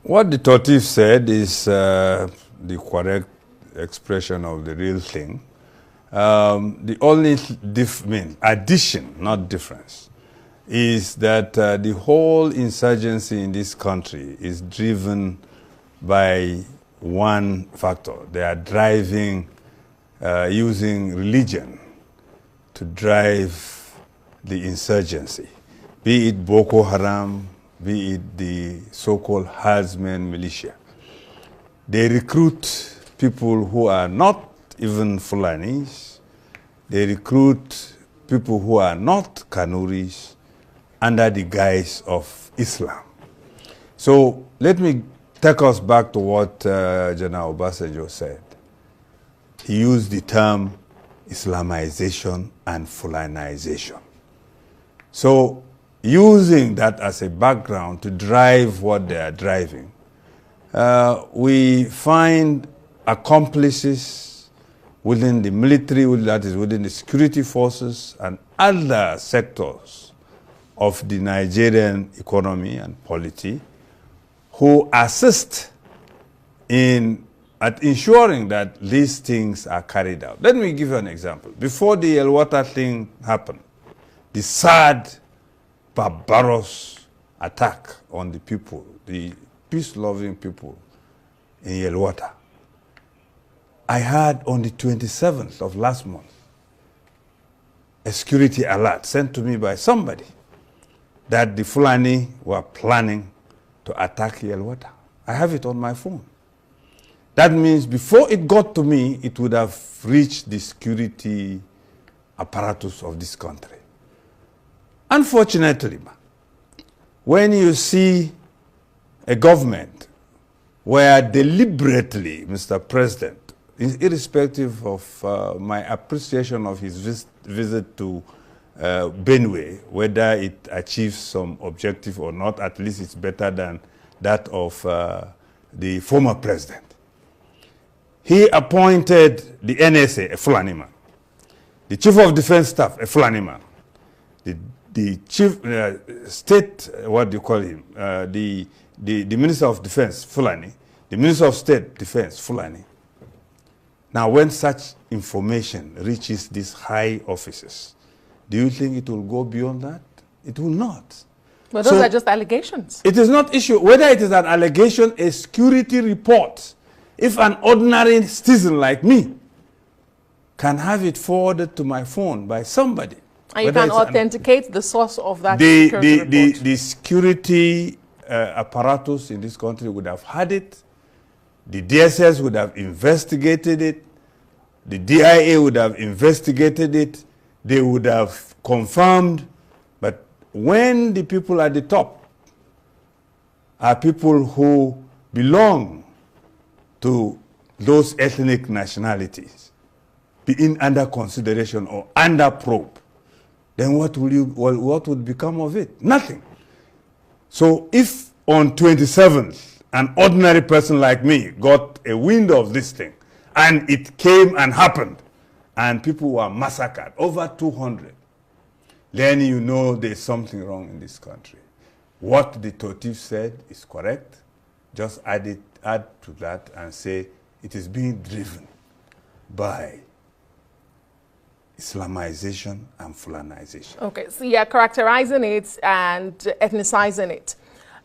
What the tortoise said is the correct expression of the real thing. The only addition, not difference, is that the whole insurgency in this country is driven by one factor. They are driving, using religion to drive the insurgency, be it Boko Haram, be it the so-called herdsmen militia. They recruit people who are not even Fulanis. They recruit people who are not Kanuris under the guise of Islam. So let me take us back to what General Obasanjo said. He used the term Islamization and Fulanization. So using that as a background to drive what they are driving, we find accomplices within the military, that is within the security forces and other sectors of the Nigerian economy and polity who assist at ensuring that these things are carried out. Let me give you an example. Before the Yelwata thing happened, the sad, barbarous attack on the people, the peace-loving people in Yelwata, I had on the 27th of last month a security alert sent to me by somebody that the Fulani were planning to attack Yelwata. I have it on my phone. That means before it got to me, it would have reached the security apparatus of this country. Unfortunately, when you see a government where deliberately, Mr. President, irrespective of my appreciation of his visit to Benue, whether it achieves some objective or not, at least it's better than that of the former president. He appointed the NSA, a Fulani man, the Chief of Defense Staff, a Fulani man, the Chief State, what do you call him, the Minister of Defense, Fulani, the Minister of State Defense, Fulani. Now, when such information reaches these high offices, do you think it will go beyond that? It will not. But those are just allegations. It is not issue, whether it is an allegation, a security report. If an ordinary citizen like me can have it forwarded to my phone by somebody. And you can authenticate the source of that security report. The security apparatus in this country would have had it. The DSS would have investigated it. The DIA would have investigated it. They would have confirmed. But when the people at the top are people who belong to those ethnic nationalities being under consideration or under probe, then what would become of it? Nothing. So if on 27th, an ordinary person like me got a wind of this thing, and it came and happened, and people were massacred, over 200, then you know there's something wrong in this country. What the Totif said is correct. Just add to that and say it is being driven by Islamization and Fulanization. Okay, so you're characterizing it and ethnicizing it.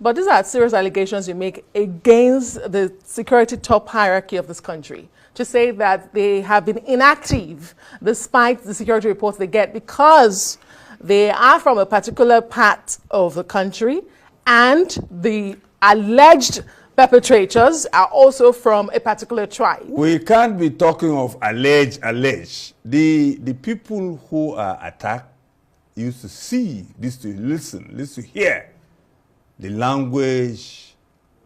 But these are serious allegations you make against the security top hierarchy of this country, to say that they have been inactive despite the security reports they get because they are from a particular part of the country and the alleged perpetrators are also from a particular tribe. We can't be talking of alleged. The people who are attacked used to see, used to listen, to hear the language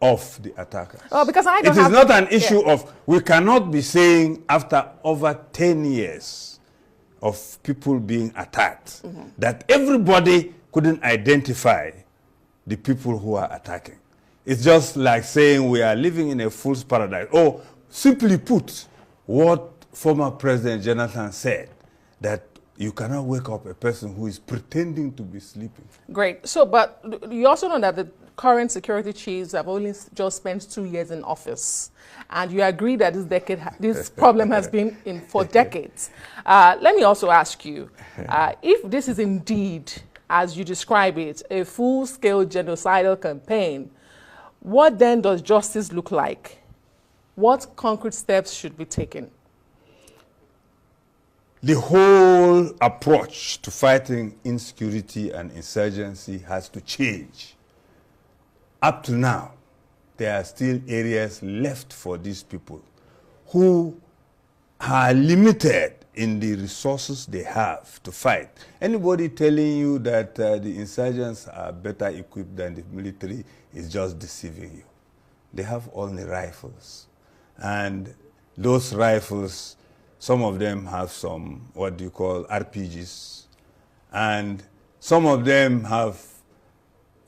of the attackers. Oh, because I don't It is not an issue of, we cannot be saying after over 10 years of people being attacked, that everybody couldn't identify the people who are attacking. It's just like saying we are living in a fool's paradise. Or simply put, what former President Jonathan said, that you cannot wake up a person who is pretending to be sleeping. Great. So, but you also know that the current security chiefs have only just spent 2 years in office. And you agree that this problem has been in for decades. Let me also ask you, if this is indeed, as you describe it, a full-scale genocidal campaign, what then does justice look like? What concrete steps should be taken? The whole approach to fighting insecurity and insurgency has to change. Up to now, there are still areas left for these people who are limited in the resources they have to fight. Anybody telling you that the insurgents are better equipped than the military is just deceiving you. They have only rifles. And those rifles, some of them have some, what do you call, RPGs. And some of them have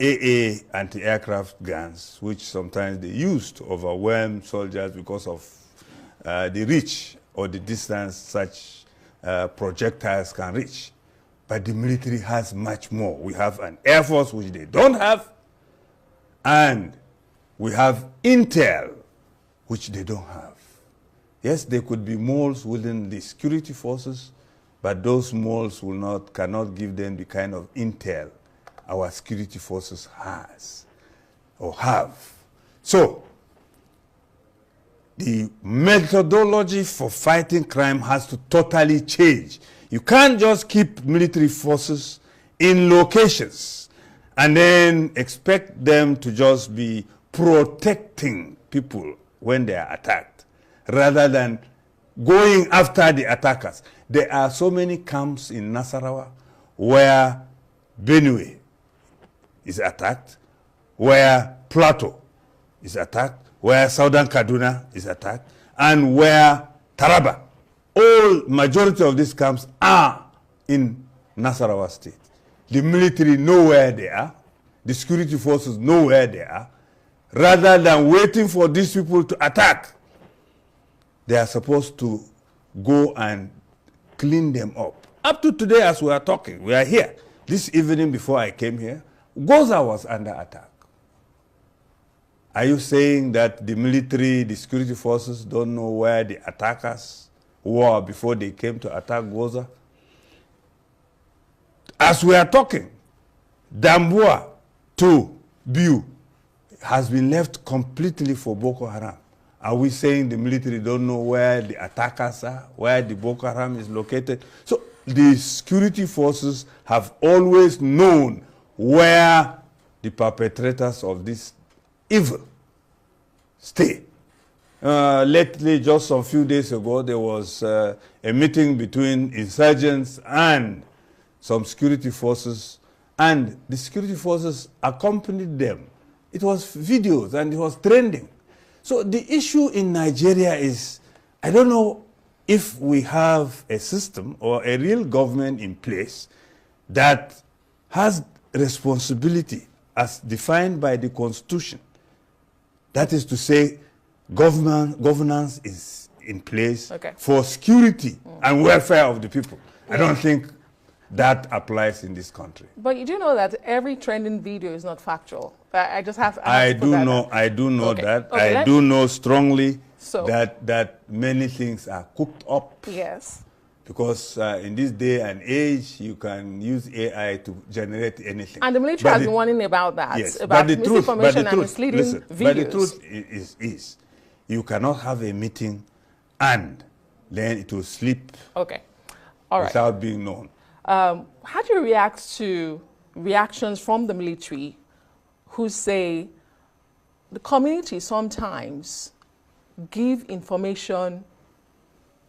AA anti-aircraft guns, which sometimes they use to overwhelm soldiers because of the reach or the distance such projectiles can reach. But the military has much more. We have an air force which they don't have, and we have intel which they don't have. Yes, there could be moles within the security forces, but those moles cannot give them the kind of intel our security forces has or have. So, the methodology for fighting crime has to totally change. You can't just keep military forces in locations and then expect them to just be protecting people when they are attacked, rather than going after the attackers. There are so many camps in Nasarawa where Benue is attacked, where Plateau is attacked, where Southern Kaduna is attacked, and where Taraba. All majority of these camps are in Nasarawa state. The military know where they are, the security forces know where they are, rather than waiting for these people to attack. They are supposed to go and clean them up. Up to today, as we are talking, we are here. This evening before I came here, Goza was under attack. Are you saying that the military, the security forces don't know where the attackers were before they came to attack Goza? As we are talking, Damboa to Biu has been left completely for Boko Haram. Are we saying the military don't know where the attackers are, where the Boko Haram is located? So the security forces have always known where the perpetrators of this evil stay. Lately, just some few days ago, there was a meeting between insurgents and some security forces, and the security forces accompanied them. It was videos and it was trending. So the issue in Nigeria is, I don't know if we have a system or a real government in place that has responsibility as defined by the Constitution. That is to say, governance is in place for security and welfare of the people. I don't think that applies in this country. But you do know that every trending video is not factual. I just have. I do know that. I do know strongly that many things are cooked up. Yes. Because in this day and age, you can use AI to generate anything. And the military has been warning about that. Yes, about misinformation and misleading videos. But the truth is, you cannot have a meeting and then it will slip without being known. How do you react to reactions from the military who say the community sometimes give information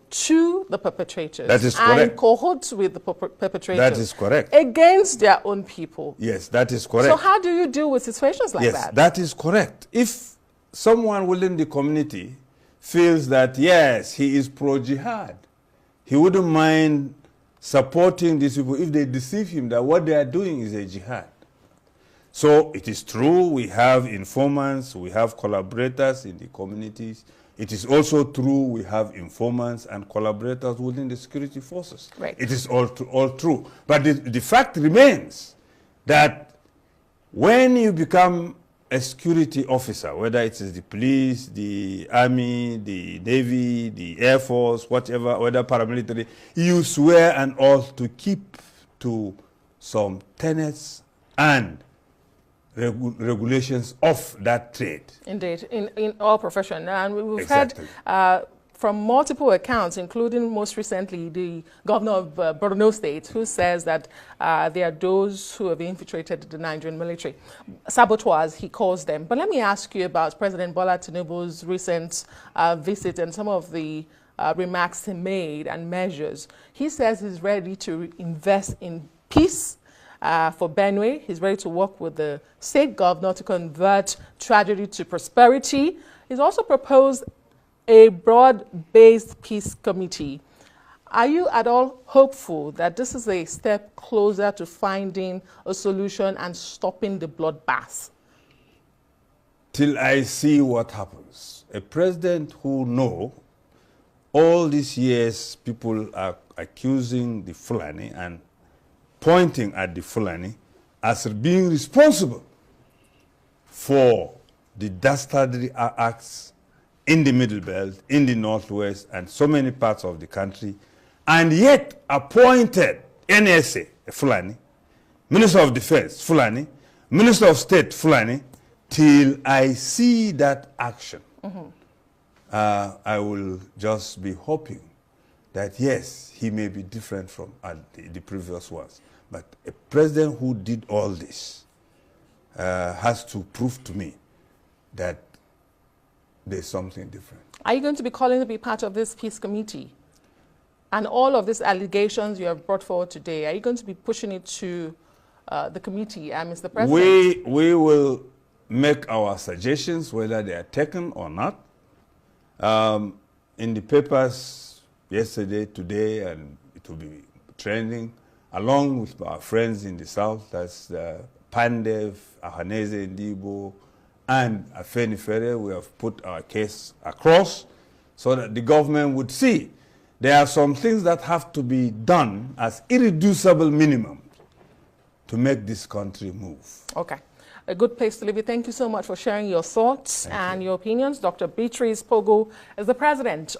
to the perpetrators? That is correct. And cohorts with the perpetrators. That is correct. Against their own people. Yes, that is correct. So how do you deal with situations like that? Yes, that is correct. If someone within the community feels that, yes, he is pro-jihad, he wouldn't mind supporting these people if they deceive him that what they are doing is a jihad. So it is true we have informants, we have collaborators in the communities. It is also true we have informants and collaborators within the security forces. Right. It is all true. But the fact remains that when you become a security officer, whether it is the police, the army, the navy, the air force, whatever, whether paramilitary, you swear an oath to keep to some tenets and regulations of that trade. Indeed, in all professions. And we've Exactly. heard from multiple accounts, including most recently the governor of Borno State, who says that there are those who have infiltrated the Nigerian military. Saboteurs, he calls them. But let me ask you about President Bola Tinubu's recent visit and some of the remarks he made and measures. He says he's ready to invest in peace for Benue. He's ready to work with the state governor to convert tragedy to prosperity. He's also proposed a broad-based peace committee. Are you at all hopeful that this is a step closer to finding a solution and stopping the bloodbath? Till I see what happens. A president who knows all these years people are accusing the Fulani and pointing at the Fulani as being responsible for the dastardly acts in the Middle Belt, in the Northwest, and so many parts of the country, and yet appointed NSA, Fulani, Minister of Defense, Fulani, Minister of State, Fulani, till I see that action. I will just be hoping that, yes, he may be different from the previous ones. But a president who did all this has to prove to me that there's something different. Are you going to be calling to be part of this peace committee? And all of these allegations you have brought forward today, are you going to be pushing it to the committee, Mr. President? We will make our suggestions, whether they are taken or not. In the papers yesterday, today, and it will be trending, along with our friends in the South, that's Pandev, Ahaneze Ndibo, and Afenifere, we have put our case across so that the government would see there are some things that have to be done as irreducible minimum to make this country move. Okay. A good place to leave it. Thank you so much for sharing your thoughts and your opinions. Dr. Beatrice Pogo is the president